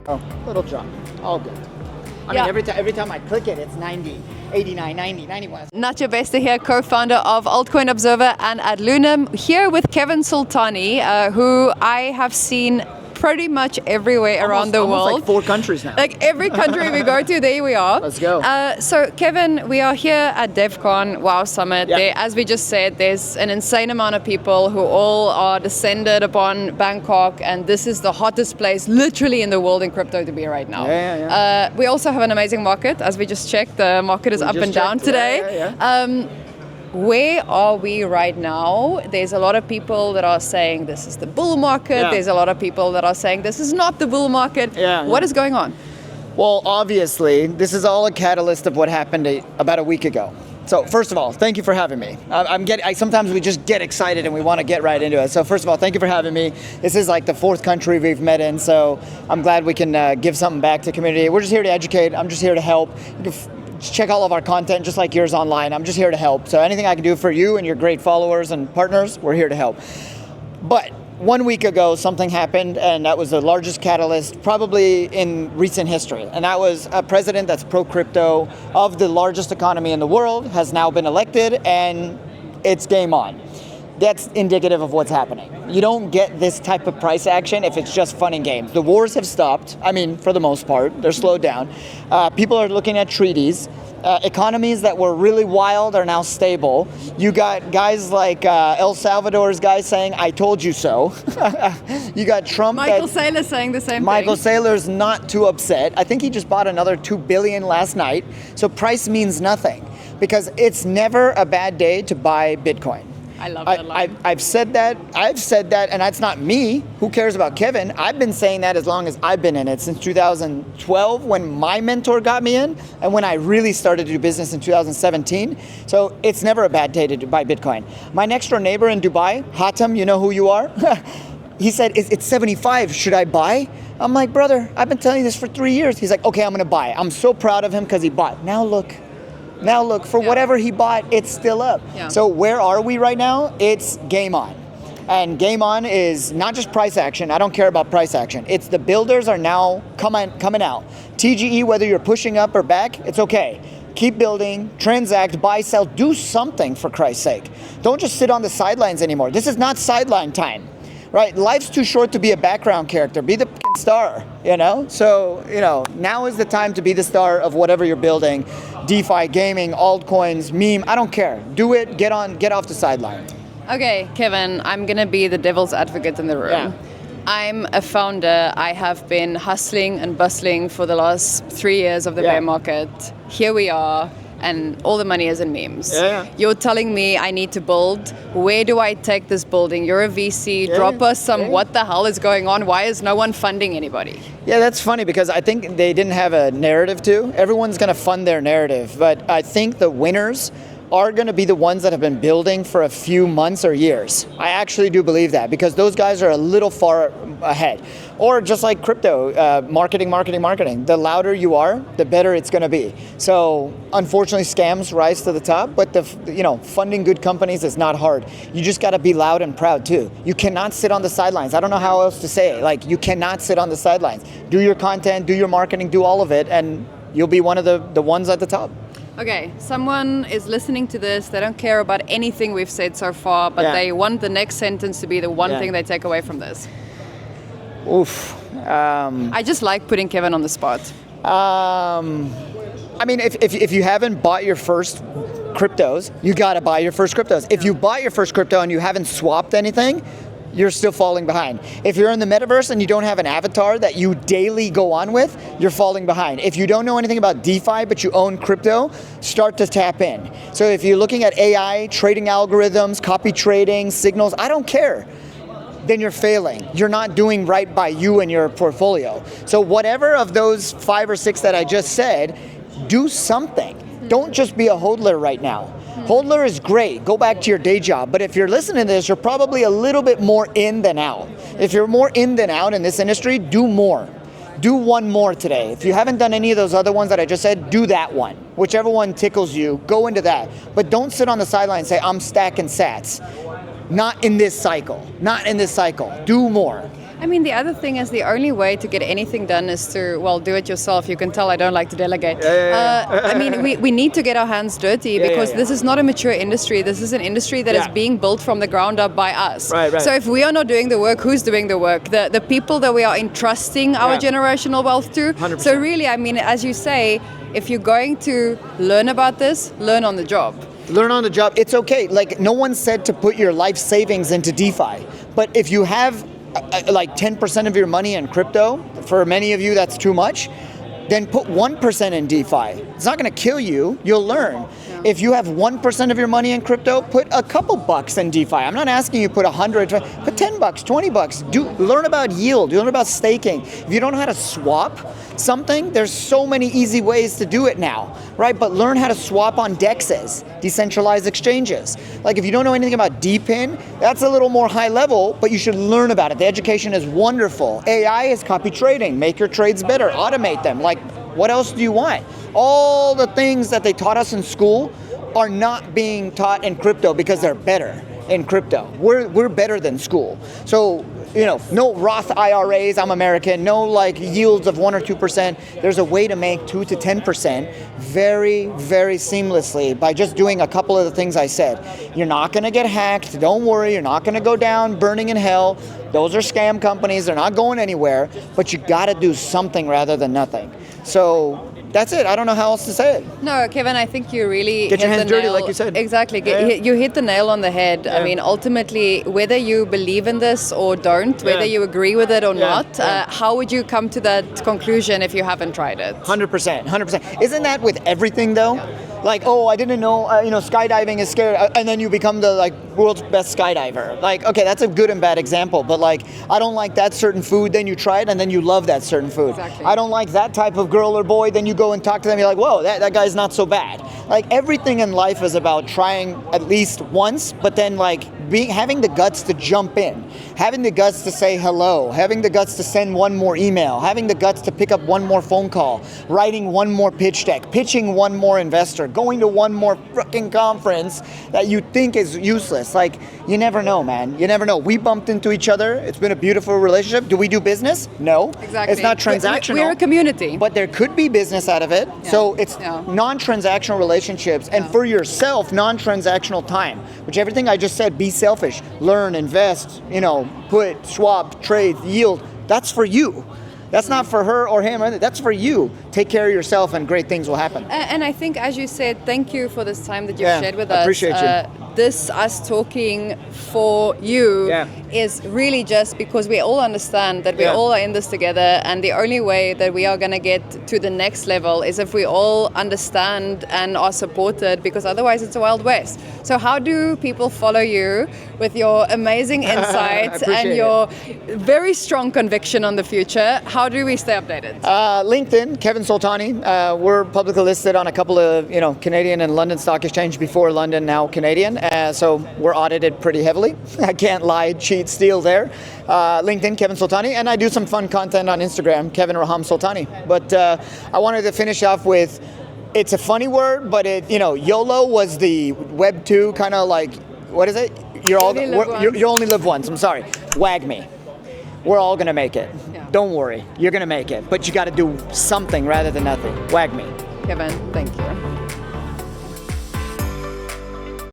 Oh, little drop. All good. I mean, every time I click it, it's 90, 89, 90, 91. Nadja Bester here, co-founder of Altcoin Observer and AdLunam, here with Kevin Soltani, who I have seen pretty much everywhere around the world. Like 4 countries now. Like every country we go to, there we are. Let's go. So Kevin, we are here at DevCon Wow Summit. Yeah. There, as we just said, there's an insane amount of people who all are descended upon Bangkok, and this is the hottest place literally in the world in crypto to be right now. We also have an amazing market. As we just checked, the market is up and down today. Where are we right now? There's a lot of people that are saying this is the bull market. There's a lot of people that are saying this is not the bull market. What is going on? Well, obviously, this is all a catalyst of what happened about a week ago. So first of all, thank you for having me. Sometimes we just get excited and we want to get right into it. So first of all, thank you for having me. This is like the 4th country we've met in, so I'm glad we can give something back to the community. We're just here to educate. I'm just here to help. Check all of our content, just like yours online. I'm just here to help. So anything I can do for you and your great followers and partners, we're here to help. But 1 week ago, something happened, and that was the largest catalyst probably in recent history. And that was a president that's pro-crypto of the largest economy in the world has now been elected, and it's game on. That's indicative of what's happening. You don't get this type of price action if it's just fun and games. The wars have stopped. I mean, for the most part, they're slowed down. People are looking at treaties. Economies that were really wild are now stable. You got guys like El Salvador's guy saying, "I told you so." You got Trump. Michael Saylor saying the same thing. Michael Saylor's not too upset. I think he just bought another $2 billion last night. So price means nothing because it's never a bad day to buy Bitcoin. I love that line. I've said that, and that's not me. Who cares about Kevin? I've been saying that as long as I've been in it, since 2012 when my mentor got me in, and when I really started to do business in 2017. So it's never a bad day to buy Bitcoin. My next door neighbor in Dubai, Hatem, you know who you are? He said, it's 75, should I buy? I'm like, brother, I've been telling you this for 3 years. He's like, okay, I'm gonna buy. I'm so proud of him because he bought. Now look, for whatever he bought, it's still up. So where are we right now? It's game on. And game on is not just price action. I don't care about price action. It's the builders are now coming out. TGE, whether you're pushing up or back, it's okay. Keep building, transact, buy, sell, do something for Christ's sake. Don't just sit on the sidelines anymore. This is not sideline time. Right, life's too short to be a background character. Be the star, you know? So, now is the time to be the star of whatever you're building. DeFi, gaming, altcoins, meme, I don't care. Do it, get off the sideline. Okay, Kevin, I'm gonna be the devil's advocate in the room. I'm a founder. I have been hustling and bustling for the last 3 years of the bear market. Here we are. And all the money is in memes. You're telling me I need to build. Where do I take this building? You're a VC. Drop us some. What the hell is going on? Why is no one funding anybody? Yeah, that's funny because I think they didn't have a narrative too. Everyone's going to fund their narrative, but I think the winners are going to be the ones that have been building for a few months or years. I actually do believe that because those guys are a little far ahead. Or just like crypto, marketing. The louder you are, the better it's going to be. So unfortunately, scams rise to the top, but funding good companies is not hard. You just got to be loud and proud too. You cannot sit on the sidelines. I don't know how else to say it. Like, you cannot sit on the sidelines. Do your content, do your marketing, do all of it, and you'll be one of the ones at the top. Okay, someone is listening to this. They don't care about anything we've said so far, but they want the next sentence to be the one thing they take away from this. Oof. I just like putting Kevin on the spot. I mean, if you haven't bought your first cryptos, you got to buy your first cryptos. If you bought your first crypto and you haven't swapped anything, you're still falling behind. If you're in the metaverse and you don't have an avatar that you daily go on with, you're falling behind. If you don't know anything about DeFi, but you own crypto, start to tap in. So if you're looking at AI, trading algorithms, copy trading, signals, I don't care. Then you're failing. You're not doing right by you and your portfolio. So whatever of those 5 or 6 that I just said, do something. Don't just be a hodler right now. Hodler is great. Go back to your day job. But if you're listening to this, you're probably a little bit more in than out. If you're more in than out in this industry, do more. Do one more today. If you haven't done any of those other ones that I just said, do that one. Whichever one tickles you, go into that. But don't sit on the sideline and say, I'm stacking sats. Not in this cycle. Not in this cycle. Do more. I mean, the other thing is the only way to get anything done is to, well, do it yourself. You can tell I don't like to delegate. I mean, we need to get our hands dirty because this is not a mature industry. This is an industry that is being built from the ground up by us. Right. So if we are not doing the work, who's doing the work? The people that we are entrusting our generational wealth to. 100%. So really, I mean, as you say, if you're going to learn about this, learn on the job. Learn on the job. It's okay. Like, no one said to put your life savings into DeFi. But if you have like 10% of your money in crypto, for many of you that's too much, then put 1% in DeFi. It's not going to kill you. You'll learn. Yeah. If you have 1% of your money in crypto, put a couple bucks in DeFi. I'm not asking you to put 100, put 10 bucks, 20 bucks. Learn about yield, learn about staking. If you don't know how to swap something, there's so many easy ways to do it now, right? But learn how to swap on DEXs, decentralized exchanges. Like, if you don't know anything about DPIN, that's a little more high level, but you should learn about it. The education is wonderful. AI is copy trading. Make your trades better, automate them. Like, what else do you want? All the things that they taught us in school are not being taught in crypto because they're better in crypto. We're better than school. So, you know, no Roth IRAs, I'm American, no like yields of 1 or 2%. There's a way to make 2 to 10% very, very seamlessly by just doing a couple of the things I said. You're not gonna get hacked, don't worry, you're not gonna go down burning in hell. Those are scam companies, they're not going anywhere, but you gotta do something rather than nothing. So that's it. I don't know how else to say it. No, Kevin, I think you really get your hands dirty, like you said. Exactly. You hit the nail on the head. I mean, ultimately, whether you believe in this or don't, whether you agree with it or not, how would you come to that conclusion if you haven't tried it? 100%, 100%. Isn't that with everything though? Like, oh, I didn't know, skydiving is scary, and then you become the like world's best skydiver. Like, okay, that's a good and bad example, but like, I don't like that certain food, then you try it, and then you love that certain food. Exactly. I don't like that type of girl or boy, then you go and talk to them, you're like, whoa, that guy's not so bad. Like, everything in life is about trying at least once, but then like having the guts to jump in, having the guts to say hello, having the guts to send one more email, having the guts to pick up one more phone call, writing one more pitch deck, pitching one more investor, going to one more freaking conference that you think is useless. Like, you never know, man. You never know. We bumped into each other. It's been a beautiful relationship. Do we do business? No. Exactly. It's not transactional. We're a community. But there could be business out of it. Yeah. So it's non-transactional relationships. And for yourself, non-transactional time, which everything I just said, be selfish, learn, invest, put, swap, trade, yield. That's for you. That's not for her or him. That's for you. Take care of yourself and great things will happen. And I think, as you said, thank you for this time that you've shared with us. I appreciate you. Us talking for you is really just because we all understand that we all are in this together, and the only way that we are going to get to the next level is if we all understand and are supported, because otherwise it's a Wild West. So how do people follow you with your amazing insights and your very strong conviction on the future? How do we stay updated? LinkedIn, Kevin Soltani. We're publicly listed on a couple of Canadian and London Stock Exchange, before London, now Canadian. So we're audited pretty heavily. I can't lie, cheat, steal there. LinkedIn, Kevin Soltani, and I do some fun content on Instagram, Kevin Raham Soltani. But I wanted to finish off with, it's a funny word, but YOLO was the Web 2 kind of like, what is it? You only live once. I'm sorry. Wag me. We're all gonna make it. Yeah. Don't worry, you're gonna make it. But you gotta do something rather than nothing. Wag me. Kevin, thank you.